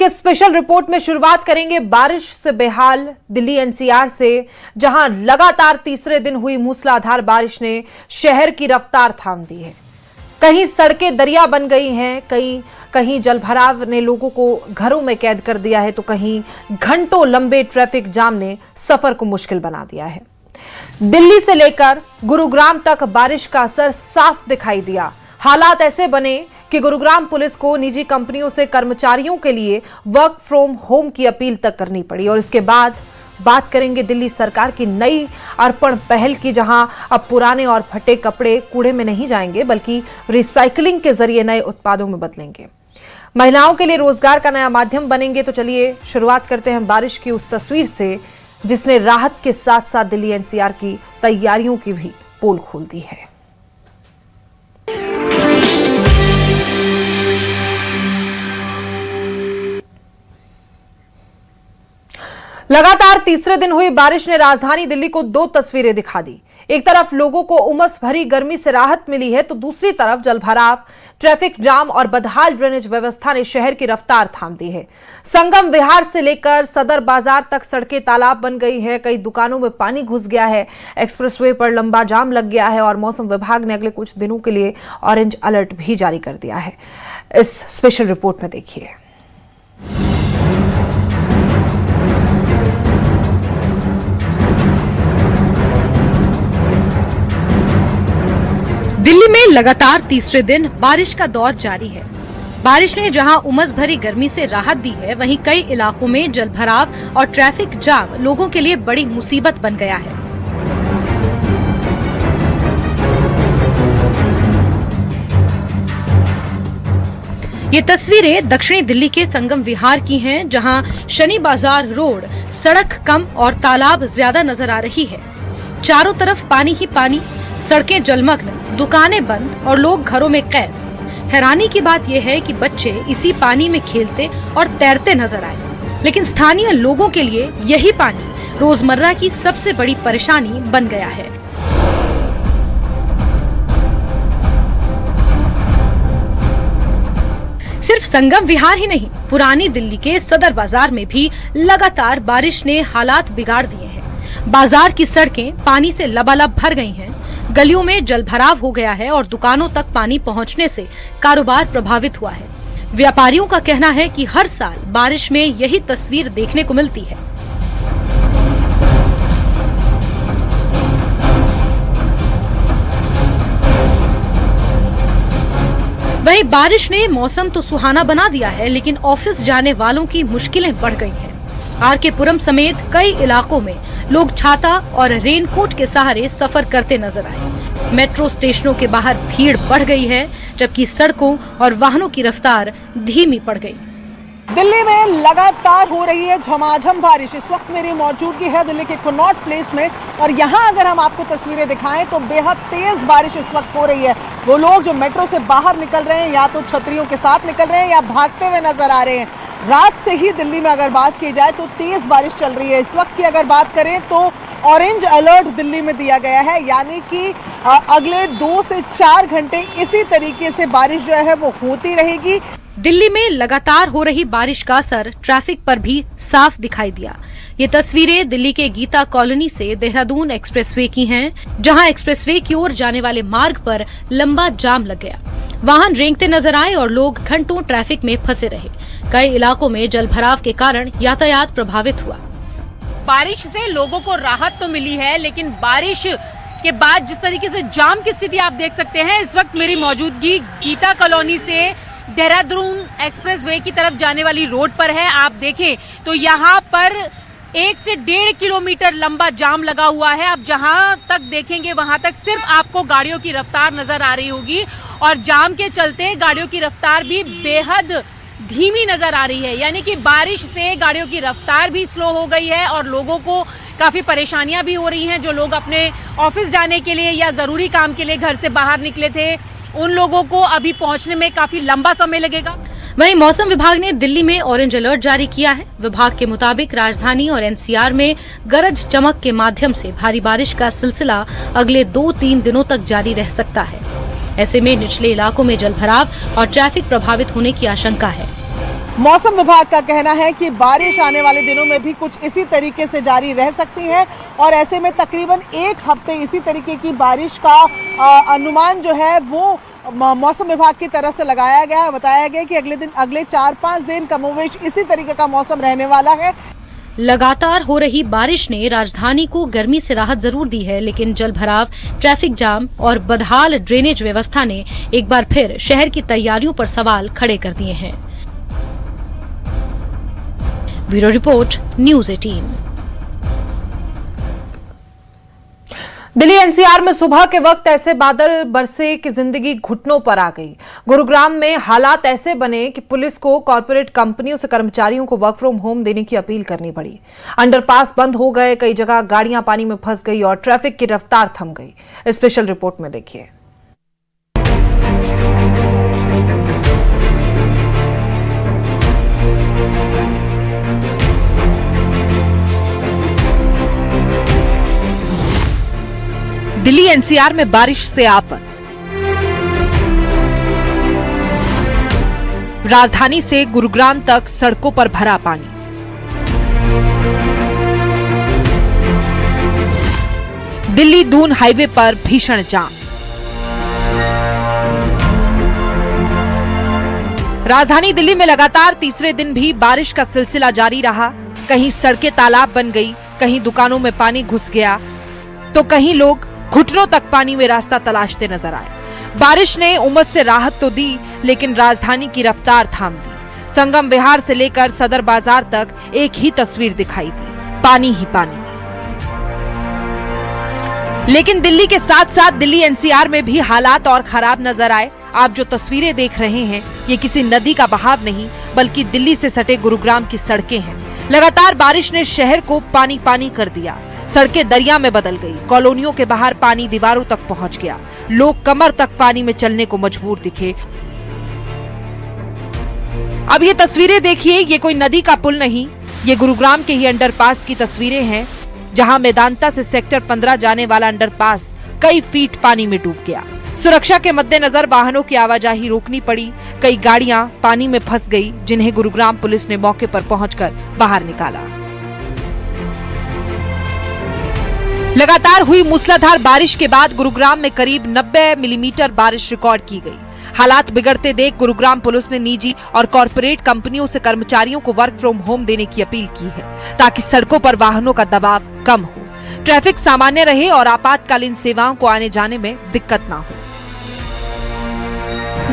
के special report में शुरुआत करेंगे बारिश से बेहाल दिल्ली एनसीआर से, जहां लगातार तीसरे दिन हुई मूसलाधार बारिश ने शहर की रफ्तार थाम दी है। कहीं सड़कें दरिया बन गई हैं, कहीं जलभराव ने लोगों को घरों में कैद कर दिया है, तो कहीं घंटों लंबे ट्रैफिक जाम ने सफर को मुश्किल बना दिया है। दिल्ली से लेकर गुरुग्राम तक बारिश का असर साफ दिखाई दिया। हालात ऐसे बने कि गुरुग्राम पुलिस को निजी कंपनियों से कर्मचारियों के लिए वर्क फ्रॉम होम की अपील तक करनी पड़ी। और इसके बाद बात करेंगे दिल्ली सरकार की नई अर्पण पहल की, जहां अब पुराने और फटे कपड़े कूड़े में नहीं जाएंगे बल्कि रिसाइकलिंग के जरिए नए उत्पादों में बदलेंगे। महिलाओं के लिए रोजगार का नया माध्यम बनेंगे। तो चलिए शुरुआत करते हैं बारिश की उस तस्वीर से जिसने राहत के साथ साथ दिल्ली एनसीआर की तैयारियों की भी पोल खोल दी है। लगातार तीसरे दिन हुई बारिश ने राजधानी दिल्ली को दो तस्वीरें दिखा दी। एक तरफ लोगों को उमस भरी गर्मी से राहत मिली है, तो दूसरी तरफ जलभराव, ट्रैफिक जाम और बदहाल ड्रेनेज व्यवस्था ने शहर की रफ्तार थाम दी है। संगम विहार से लेकर सदर बाजार तक सड़कें तालाब बन गई है, कई दुकानों में पानी घुस गया है, एक्सप्रेसवे पर लंबा जाम लग गया है और मौसम विभाग ने अगले कुछ दिनों के लिए ऑरेंज अलर्ट भी जारी कर दिया है। इस स्पेशल रिपोर्ट में देखिए। दिल्ली में लगातार तीसरे दिन बारिश का दौर जारी है। बारिश ने जहां उमस भरी गर्मी से राहत दी है, वहीं कई इलाकों में जलभराव और ट्रैफिक जाम लोगों के लिए बड़ी मुसीबत बन गया है। ये तस्वीरें दक्षिणी दिल्ली के संगम विहार की हैं, जहां शनि बाजार रोड सड़क कम और तालाब ज्यादा नजर आ रही है। चारों तरफ पानी ही पानी, सड़कें जलमग्न, दुकानें बंद और लोग घरों में कैद। हैरानी की बात यह है कि बच्चे इसी पानी में खेलते और तैरते नजर आए, लेकिन स्थानीय लोगों के लिए यही पानी रोजमर्रा की सबसे बड़ी परेशानी बन गया है। सिर्फ संगम विहार ही नहीं, पुरानी दिल्ली के सदर बाजार में भी लगातार बारिश ने हालात बिगाड़ दिए हैं। बाजार की सड़कें पानी से लबालब भर गई हैं, गलियों में जलभराव हो गया है और दुकानों तक पानी पहुंचने से कारोबार प्रभावित हुआ है। व्यापारियों का कहना है कि हर साल बारिश में यही तस्वीर देखने को मिलती है। वहीं बारिश ने मौसम तो सुहाना बना दिया है, लेकिन ऑफिस जाने वालों की मुश्किलें बढ़ गई हैं। आरके पुरम समेत कई इलाकों में लोग छाता और रेनकोट के सहारे सफर करते नजर आए। मेट्रो स्टेशनों के बाहर भीड़ बढ़ गई है, जबकि सड़कों और वाहनों की रफ्तार धीमी पड़ गई। दिल्ली में लगातार हो रही है झमाझम बारिश। इस वक्त मेरी मौजूदगी है दिल्ली के कनॉट प्लेस में, और यहाँ अगर हम आपको तस्वीरें दिखाएं तो बेहद तेज बारिश इस वक्त हो रही है। वो लोग जो मेट्रो से बाहर निकल रहे हैं, या तो छतरियों के साथ निकल रहे हैं या भागते हुए नजर आ रहे हैं। रात से ही दिल्ली में अगर बात की जाए तो तेज बारिश चल रही है। इस वक्त की अगर बात करें तो ऑरेंज अलर्ट दिल्ली में दिया गया है, यानी कि अगले 2 से 4 घंटे इसी तरीके से बारिश जो है वो होती रहेगी। दिल्ली में लगातार हो रही बारिश का असर ट्रैफिक पर भी साफ दिखाई दिया। ये तस्वीरें दिल्ली के गीता कॉलोनी से देहरादून एक्सप्रेसवे की हैं, जहां एक्सप्रेसवे की ओर जाने वाले मार्ग पर लंबा जाम लग गया। वाहन रेंगते नजर आए और लोग घंटों ट्रैफिक में फंसे रहे। कई इलाकों में जलभराव के कारण यातायात प्रभावित हुआ। बारिश से लोगों को राहत तो मिली है, लेकिन बारिश के बाद जिस तरीके से जाम की स्थिति आप देख सकते हैं। इस वक्त मेरी मौजूदगी गीता कॉलोनी से देहरादून एक्सप्रेसवे की तरफ जाने वाली रोड पर है। आप देखें तो यहाँ पर 1 से 1.5 किलोमीटर लंबा जाम लगा हुआ है। आप जहाँ तक देखेंगे वहाँ तक सिर्फ आपको गाड़ियों की रफ्तार नजर आ रही होगी, और जाम के चलते गाड़ियों की रफ्तार भी बेहद धीमी नजर आ रही है। यानी कि बारिश से गाड़ियों की रफ्तार भी स्लो हो गई है और लोगों को काफ़ी परेशानियां भी हो रही हैं। जो लोग अपने ऑफिस जाने के लिए या ज़रूरी काम के लिए घर से बाहर निकले थे, उन लोगों को अभी पहुंचने में काफ़ी लंबा समय लगेगा। वहीं मौसम विभाग ने दिल्ली में ऑरेंज अलर्ट जारी किया है। विभाग के मुताबिक राजधानी और एनसीआर में गरज चमक के माध्यम से भारी बारिश का सिलसिला अगले 2-3 दिनों तक जारी रह सकता है। ऐसे में निचले इलाकों में जलभराव और ट्रैफिक प्रभावित होने की आशंका है। मौसम विभाग का कहना है कि बारिश आने वाले दिनों में भी कुछ इसी तरीके से जारी रह सकती है और ऐसे में तकरीबन 1 हफ्ते इसी तरीके की बारिश का अनुमान जो है वो मौसम विभाग की तरफ से लगाया गया है। बताया गया कि अगले 4-5 दिन कमोवेश इसी तरीके का मौसम रहने वाला है। लगातार हो रही बारिश ने राजधानी को गर्मी से राहत जरूर दी है, लेकिन जलभराव, ट्रैफिक जाम और बदहाल ड्रेनेज व्यवस्था ने एक बार फिर शहर की तैयारियों पर सवाल खड़े कर दिए हैं। Bureau report, news 18। Delhi NCR में सुबह के वक्त ऐसे बादल बरसे कि जिंदगी घुटनों पर आ गई। गुरुग्राम में हालात ऐसे बने कि पुलिस को कॉर्पोरेट कंपनियों से कर्मचारियों को वर्क फ्रॉम होम देने की अपील करनी पड़ी। अंडरपास बंद हो गए, कई जगह गाड़ियां पानी में फंस गई और ट्रैफिक की रफ्तार थम गई। स्पेशल रिपोर्ट में देखिए। दिल्ली एनसीआर में बारिश से आफत। राजधानी से गुरुग्राम तक सड़कों पर भरा पानी। दिल्ली दून हाईवे पर भीषण जाम। राजधानी दिल्ली में लगातार तीसरे दिन भी बारिश का सिलसिला जारी रहा। कहीं सड़कें तालाब बन गई, कहीं दुकानों में पानी घुस गया, तो कहीं लोग घुटनों तक पानी में रास्ता तलाशते नजर आए। बारिश ने उमस से राहत तो दी, लेकिन राजधानी की रफ्तार थाम दी। संगम विहार से लेकर सदर बाजार तक एक ही तस्वीर दिखाई दी, पानी ही पानी। लेकिन दिल्ली के साथ साथ दिल्ली एनसीआर में भी हालात और खराब नजर आए। आप जो तस्वीरें देख रहे हैं, ये किसी नदी का बहाव नहीं, बल्कि दिल्ली से सटे गुरुग्राम की सड़कें हैं। लगातार बारिश ने शहर को पानी पानी कर दिया। सड़कें दरिया में बदल गई। कॉलोनियों के बाहर पानी दीवारों तक पहुंच गया। लोग कमर तक पानी में चलने को मजबूर दिखे। अब ये तस्वीरें देखिए, ये कोई नदी का पुल नहीं, ये गुरुग्राम के ही अंडरपास की तस्वीरें हैं, जहां मेदांता से सेक्टर 15 जाने वाला अंडरपास कई फीट पानी में डूब गया। सुरक्षा के मद्देनजर वाहनों की आवाजाही रोकनी पड़ी। कई गाड़ियां पानी में फंस गई, जिन्हें गुरुग्राम पुलिस ने मौके पर पहुंचकर बाहर निकाला। लगातार हुई मूसलाधार बारिश के बाद गुरुग्राम में करीब 90 मिलीमीटर बारिश रिकॉर्ड की गई। हालात बिगड़ते देख गुरुग्राम पुलिस ने निजी और कॉर्पोरेट कंपनियों से कर्मचारियों को वर्क फ्रॉम होम देने की अपील की है, ताकि सड़कों पर वाहनों का दबाव कम हो, ट्रैफिक सामान्य रहे और आपातकालीन सेवाओं को आने जाने में दिक्कत ना हो।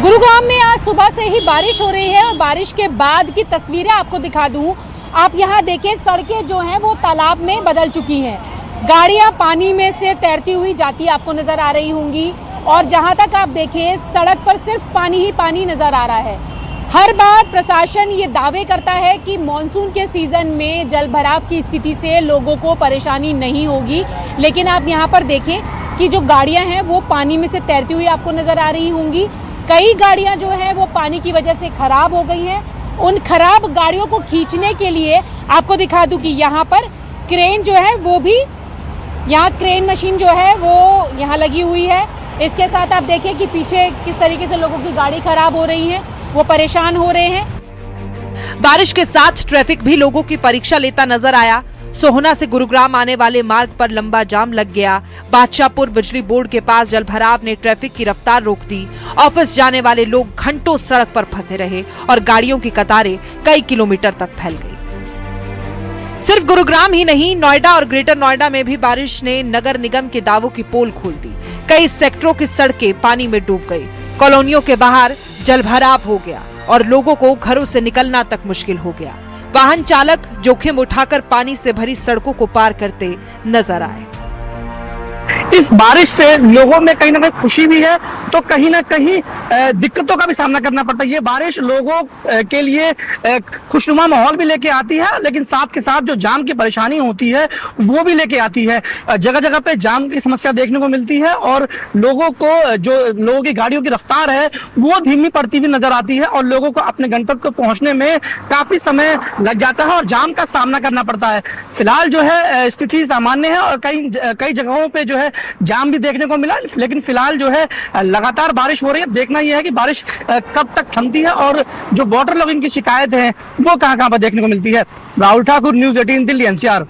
गुरुग्राम में आज सुबह से ही बारिश हो रही है और बारिश के बाद की तस्वीरें आपको दिखा दूं। आप यहाँ देखें, सड़कें जो हैं वो तालाब में बदल चुकी हैं। गाड़ियां पानी में से तैरती हुई जाती आपको नजर आ रही होंगी और जहां तक आप देखें, सड़क पर सिर्फ पानी ही पानी नजर आ रहा है। हर बार प्रशासन ये दावे करता है कि मॉनसून के सीजन में जलभराव की स्थिति से लोगों को परेशानी नहीं होगी, लेकिन आप यहाँ पर देखें कि जो गाड़ियां हैं वो पानी में से तैरती हुई आपको नजर आ रही होंगी। कई गाड़ियां जो हैं वो पानी की वजह से खराब हो गई हैं। उन खराब गाड़ियों को खींचने के लिए आपको दिखा दूं कि यहाँ पर क्रेन जो है वो भी, यहाँ क्रेन मशीन जो है वो यहाँ लगी हुई है। इसके साथ आप देखें कि पीछे किस तरीके से लोगों की गाड़ी खराब हो रही है, वो परेशान हो रहे हैं। बारिश के साथ ट्रैफिक भी लोगों की परीक्षा लेता नजर आया। सोहना से गुरुग्राम आने वाले मार्ग पर लंबा जाम लग गया। बादशाहपुर बिजली बोर्ड के पास जलभराव ने ट्रैफिक की रफ्तार रोक दी। ऑफिस जाने वाले लोग घंटों सड़क पर फंसे रहे और गाड़ियों की कतारें कई किलोमीटर तक फैल गई। सिर्फ गुरुग्राम ही नहीं, नोएडा और ग्रेटर नोएडा में भी बारिश ने नगर निगम के दावों की पोल खोल दी। कई सेक्टरों की सड़कें पानी में डूब गई। कॉलोनियों के बाहर जलभराव हो गया और लोगों को घरों से निकलना तक मुश्किल हो गया। वाहन चालक जोखिम उठाकर पानी से भरी सड़कों को पार करते नजर आए। इस बारिश से लोगों में कहीं ना कहीं खुशी भी है, तो कहीं ना कहीं दिक्कतों का भी सामना करना पड़ता है। ये बारिश लोगों के लिए खुशनुमा माहौल भी लेके आती है, लेकिन साथ के साथ जो जाम की परेशानी होती है वो भी लेके आती है। जगह जगह पे जाम की समस्या देखने को मिलती है और लोगों की गाड़ियों की रफ्तार है वो धीमी पड़ती हुई नजर आती है और लोगों को अपने गंतव्य को पहुंचने में काफी समय लग जाता है और जाम का सामना करना पड़ता है। फिलहाल जो है स्थिति सामान्य है और कई जगहों पे जो है जाम भी देखने को मिला, लेकिन फिलहाल जो है लगातार बारिश हो रही है। देखना यह है कि बारिश कब तक थमती है और जो वाटर लॉगिंग की शिकायत है वो कहां-कहां पर देखने को मिलती है। Rahul Thakur, news 18 Delhi NCR।